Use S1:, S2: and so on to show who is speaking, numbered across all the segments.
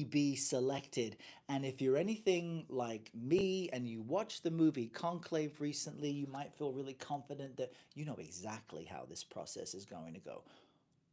S1: be selected. And if you're anything like me and you watched the movie Conclave recently, you might feel really confident that you know exactly how this process is going to go.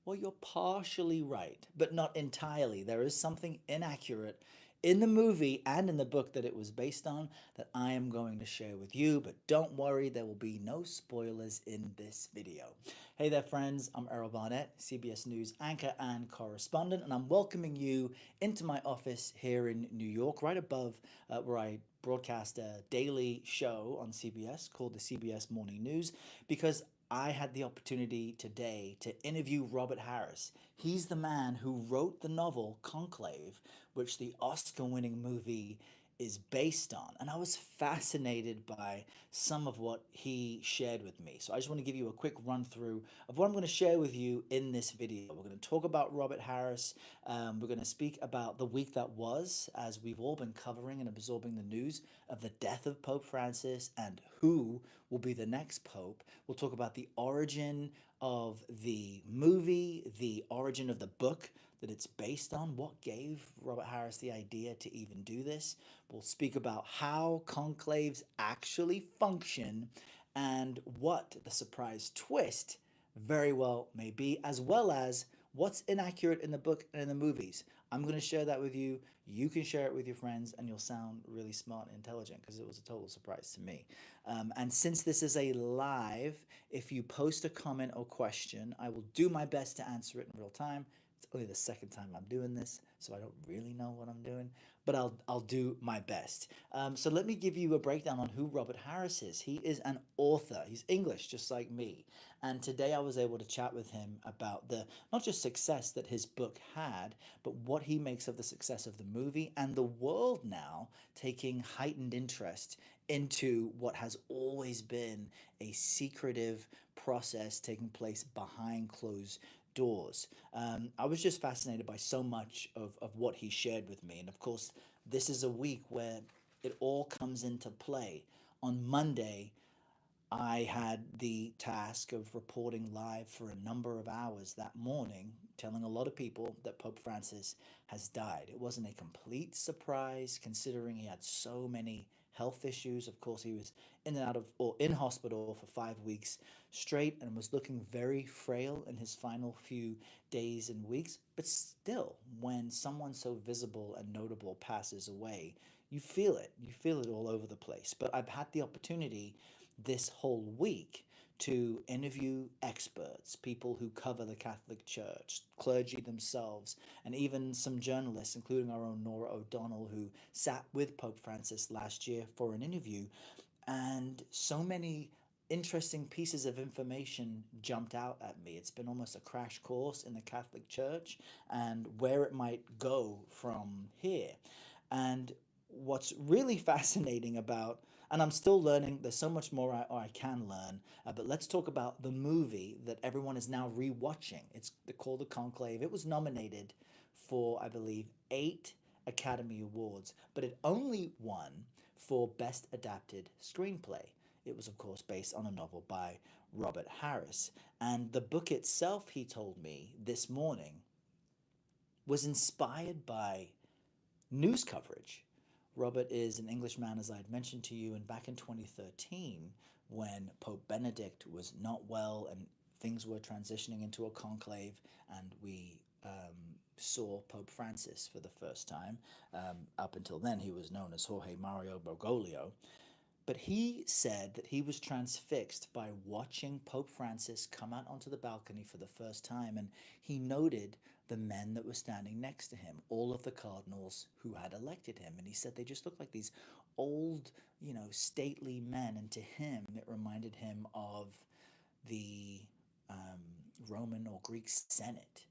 S1: Well, you're partially right, but not entirely. There is something inaccurate in the movie and in the book that it was based on that I am going to share with you, but don't worry, there will be no spoilers in this video. Hey there, friends. I'm Errol Barnett, CBS News anchor and correspondent, and I'm welcoming you into my office here in New York, right above where I broadcast a daily show on CBS called the CBS Morning News, because I had the opportunity today to interview Robert Harris. He's the man who wrote the novel Conclave, which the Oscar winning movie is based on. And I was fascinated by some of what he shared with me. So I just want to give you a quick run through of what I'm going to share with you in this video. We're going to talk about Robert Harris. We're going to speak about the week that was, as we've all been covering and absorbing the news of the death of Pope Francis and who will be the next pope. We'll talk about the origin of the movie, the origin of the book that it's based on, what gave Robert Harris the idea to even do this. We'll speak about how conclaves actually function and what the surprise twist very well may be, as well as what's inaccurate in the book and in the movies. I'm going to share that with you. You can share it with your friends, and you'll sound really smart and intelligent because it was a total surprise to me. And since this is a live, if you post a comment or question, I will do my best to answer it in real time. It's only the second time I'm doing this, so I don't really know what I'm doing, but I'll do my best. So let me give you a breakdown on who Robert Harris is. He is an author. He's English, just like me. And today I was able to chat with him about the not just success that his book had, but what he makes of the success of the movie and the world now taking heightened interest into what has always been a secretive process taking place behind closed doors. I was just fascinated by so much of what he shared with me. And of course, this is a week where it all comes into play. On Monday, I had the task of reporting live for a number of hours that morning, telling a lot of people that Pope Francis has died. It wasn't a complete surprise considering he had so many health issues. Of course, he was in and out of or in hospital for 5 weeks straight and was looking very frail in his final few days and weeks. But still, when someone so visible and notable passes away, you feel it. You feel it all over the place. But I've had the opportunity this whole week to interview experts, people who cover the Catholic Church, clergy themselves, and even some journalists, including our own Nora O'Donnell, who sat with Pope Francis last year for an interview. And so many interesting pieces of information jumped out at me. It's been almost a crash course in the Catholic Church and where it might go from here. And what's really fascinating about, and I'm still learning, there's so much more I can learn, but let's talk about the movie that everyone is now rewatching. It's called The Conclave. It was nominated for, I believe, 8 Academy Awards, but it only won for Best Adapted Screenplay. It was, of course, based on a novel by Robert Harris. And the book itself, he told me this morning, was inspired by news coverage. Robert is an Englishman, as I had mentioned to you, and back in 2013, when Pope Benedict was not well and things were transitioning into a conclave, and we saw Pope Francis for the first time. Up until then, he was known as Jorge Mario Bergoglio. But he said that he was transfixed by watching Pope Francis come out onto the balcony for the first time, and he noted the men that were standing next to him, all of the cardinals who had elected him. And he said they just looked like these old, stately men. And to him, it reminded him of the Roman or Greek Senate.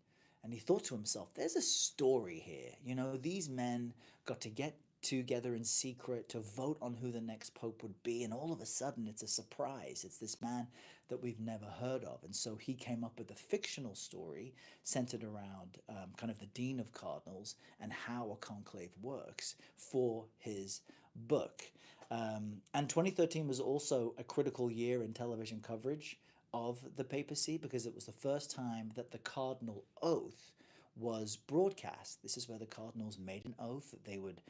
S1: And he thought to himself, there's a story here. These men got to get together in secret to vote on who the next pope would be. And all of a sudden, it's a surprise. It's this man that we've never heard of. And so he came up with a fictional story centered around kind of the Dean of Cardinals and how a conclave works for his book. And 2013 was also a critical year in television coverage of the papacy because it was the first time that the cardinal oath was broadcast. This is where the cardinals made an oath that they would,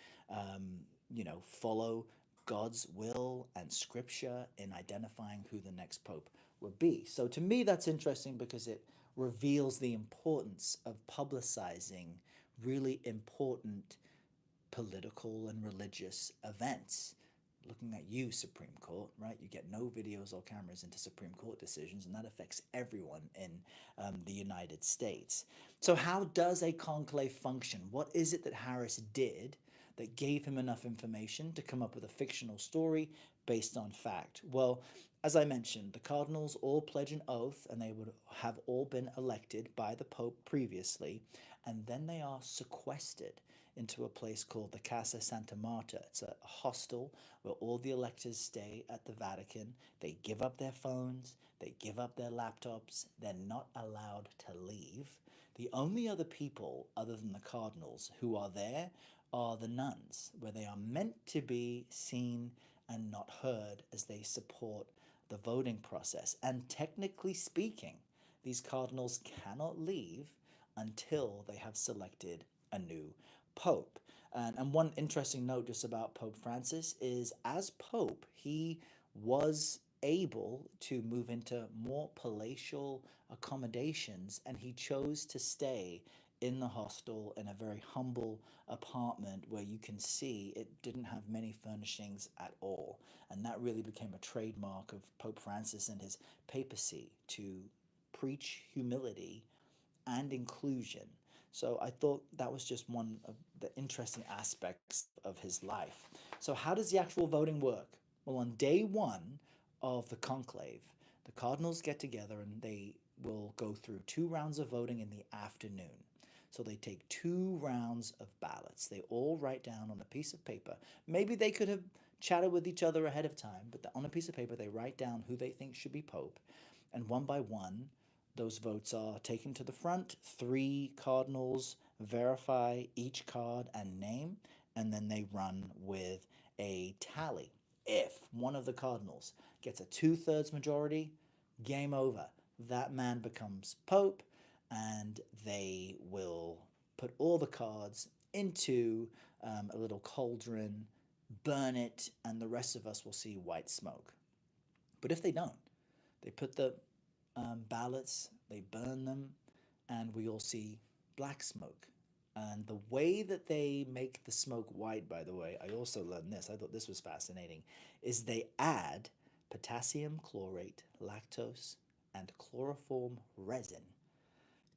S1: follow God's will and scripture in identifying who the next pope would be. So to me, that's interesting because it reveals the importance of publicizing really important political and religious events. Looking at you, Supreme Court, right? You get no videos or cameras into Supreme Court decisions, and that affects everyone in the United States. So, how does a conclave function? What is it that Harris did that gave him enough information to come up with a fictional story based on fact? Well, as I mentioned, the cardinals all pledge an oath, and they would have all been elected by the Pope previously, and then they are sequestered into a place called the Casa Santa Marta. It's a hostel where all the electors stay at the Vatican. They give up their phones, they give up their laptops, they're not allowed to leave. The only other people, other than the cardinals, who are there are the nuns, where they are meant to be seen and not heard as they support the voting process. And technically speaking, these cardinals cannot leave until they have selected a new pope. And one interesting note just about Pope Francis is as pope, he was able to move into more palatial accommodations, and he chose to stay in the hostel in a very humble apartment where you can see it didn't have many furnishings at all. And that really became a trademark of Pope Francis and his papacy, to preach humility and inclusion. So I thought that was just one of the interesting aspects of his life. So, how does the actual voting work? Well, on day one of the conclave, the cardinals get together and they will go through 2 rounds of voting in the afternoon. So they take 2 rounds of ballots. They all write down on a piece of paper. Maybe they could have chatted with each other ahead of time, but on a piece of paper, they write down who they think should be pope. And one by one, those votes are taken to the front. 3 cardinals verify each card and name, and then they run with a tally. If one of the cardinals gets a 2/3 majority, game over. That man becomes pope, and they will put all the cards into a little cauldron, burn it, and the rest of us will see white smoke. But if they don't, they put the ballots, they burn them, and we all see black smoke. And the way that they make the smoke white, by the way, I also learned this, I thought this was fascinating, is they add potassium chlorate, lactose, and chloroform resin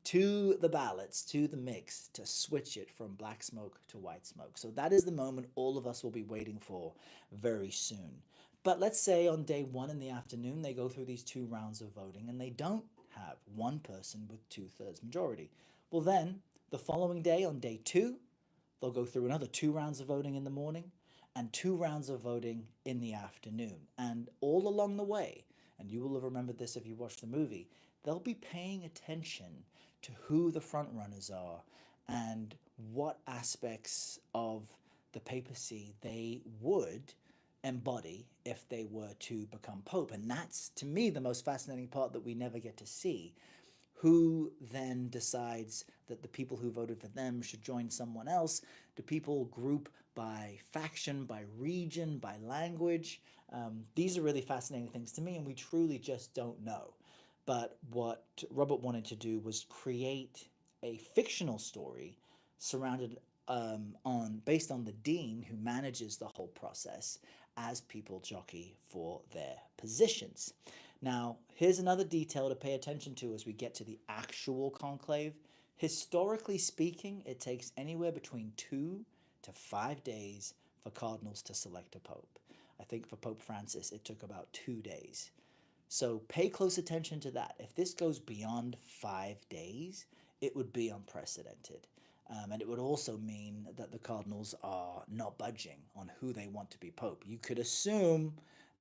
S1: to the ballots, to the mix, to switch it from black smoke to white smoke. So that is the moment all of us will be waiting for very soon. But let's say on day one in the afternoon, they go through these 2 rounds of voting and they don't have one person with 2/3 majority. Well, then the following day on day two, they'll go through another 2 rounds of voting in the morning and 2 rounds of voting in the afternoon. And all along the way, and you will have remembered this if you watched the movie, they'll be paying attention to who the front runners are and what aspects of the papacy they would embody if they were to become pope. And that's, to me, the most fascinating part that we never get to see. Who then decides that the people who voted for them should join someone else? Do people group by faction, by region, by language? These are really fascinating things to me, and we truly just don't know. But what Robert wanted to do was create a fictional story surrounded on based on the dean who manages the whole process as people jockey for their positions. Now, here's another detail to pay attention to as we get to the actual conclave. Historically speaking, it takes anywhere between 2 to 5 days for cardinals to select a pope. I think for Pope Francis, it took about 2 days. So pay close attention to that. If this goes beyond 5 days, it would be unprecedented. And it would also mean that the cardinals are not budging on who they want to be pope. You could assume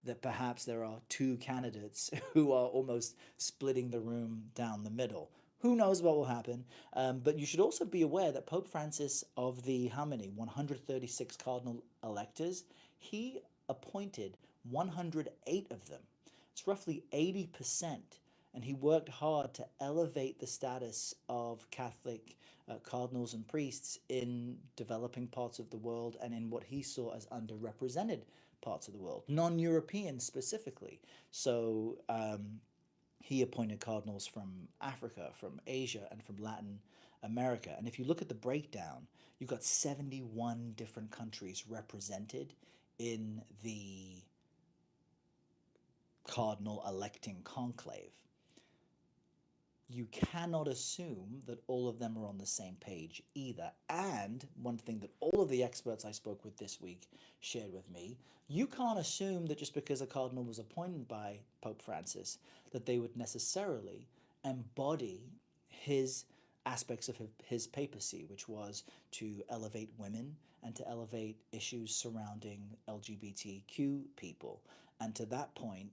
S1: that perhaps there are 2 candidates who are almost splitting the room down the middle. Who knows what will happen? But you should also be aware that Pope Francis, of the how many? 136 cardinal electors, he appointed 108 of them. It's roughly 80%. and he worked hard to elevate the status of Catholic cardinals and priests in developing parts of the world and in what he saw as underrepresented parts of the world, non-European specifically. So he appointed cardinals from Africa, from Asia, and from Latin America. And if you look at the breakdown, you've got 71 different countries represented in the cardinal electing conclave. You cannot assume that all of them are on the same page either. And one thing that all of the experts I spoke with this week shared with me, you can't assume that just because a cardinal was appointed by Pope Francis, that they would necessarily embody his aspects of his papacy, which was to elevate women and to elevate issues surrounding LGBTQ people. And to that point,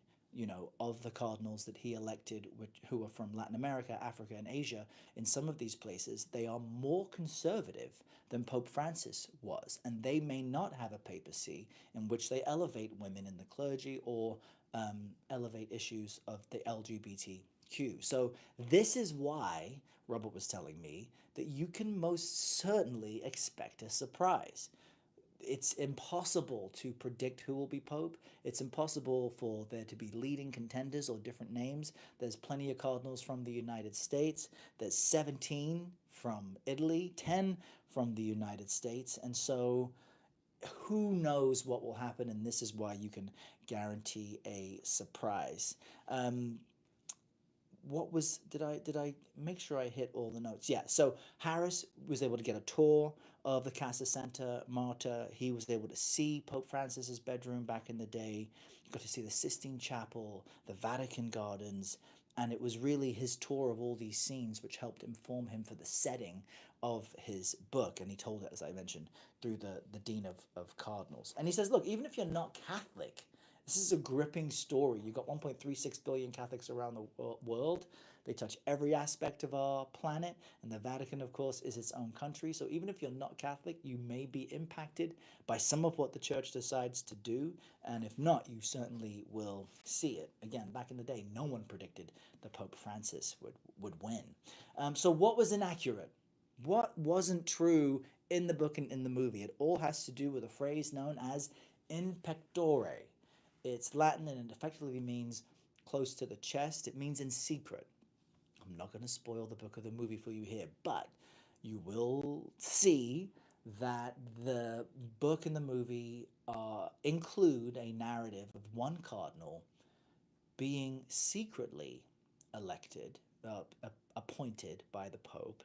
S1: of the cardinals that he elected, who are from Latin America, Africa, and Asia, in some of these places, they are more conservative than Pope Francis was. And they may not have a papacy in which they elevate women in the clergy or elevate issues of the LGBTQ. So this is why Robert was telling me that you can most certainly expect a surprise. It's impossible to predict who will be Pope. It's impossible for there to be leading contenders or different names. There's plenty of cardinals from the United States. There's 17 from Italy, 10 from the United States. And so who knows what will happen, and this is why you can guarantee a surprise. Did I make sure I hit all the notes? Yeah, so Harris was able to get a tour of the Casa Santa Marta. He was able to see Pope Francis's bedroom back in the day. He got to see the Sistine Chapel, the Vatican Gardens, and it was really his tour of all these scenes which helped inform him for the setting of his book. And he told it, as I mentioned, through the Dean of Cardinals. And he says, look, even if you're not Catholic, this is a gripping story. You've got 1.36 billion Catholics around the world. They touch every aspect of our planet. And the Vatican, of course, is its own country. So even if you're not Catholic, you may be impacted by some of what the church decides to do. And if not, you certainly will see it. Again, back in the day, no one predicted that Pope Francis would win. So what was inaccurate? What wasn't true in the book and in the movie? It all has to do with a phrase known as in pectore. It's Latin and it effectively means close to the chest. It means in secret. I'm not going to spoil the book or the movie for you here, but you will see that the book and the movie include a narrative of one cardinal being secretly elected, appointed by the Pope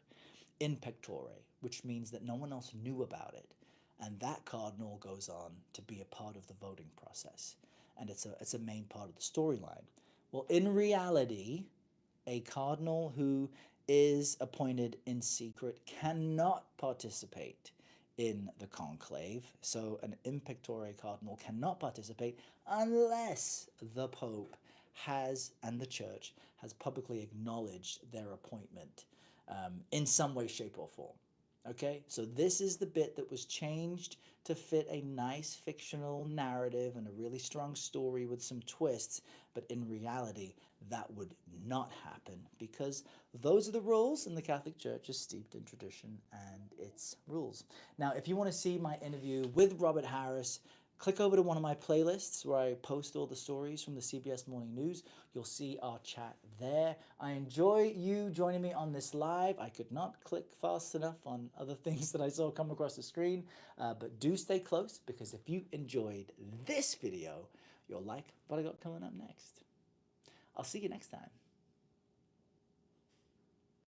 S1: in pectore, which means that no one else knew about it. And that cardinal goes on to be a part of the voting process. And it's a main part of the storyline. Well, in reality, a cardinal who is appointed in secret cannot participate in the conclave. So an in pectore cardinal cannot participate unless the Pope has, and the Church, has publicly acknowledged their appointment in some way, shape, or form. Okay, so this is the bit that was changed to fit a nice fictional narrative and a really strong story with some twists, but in reality, that would not happen because those are the rules, and the Catholic Church is steeped in tradition and its rules. Now, if you want to see my interview with Robert Harris, click over to one of my playlists where I post all the stories from the CBS Morning News. You'll see our chat there. I enjoy you joining me on this live. I could not click fast enough on other things that I saw come across the screen, but do stay close because if you enjoyed this video, you'll like what I got coming up next. I'll see you next time.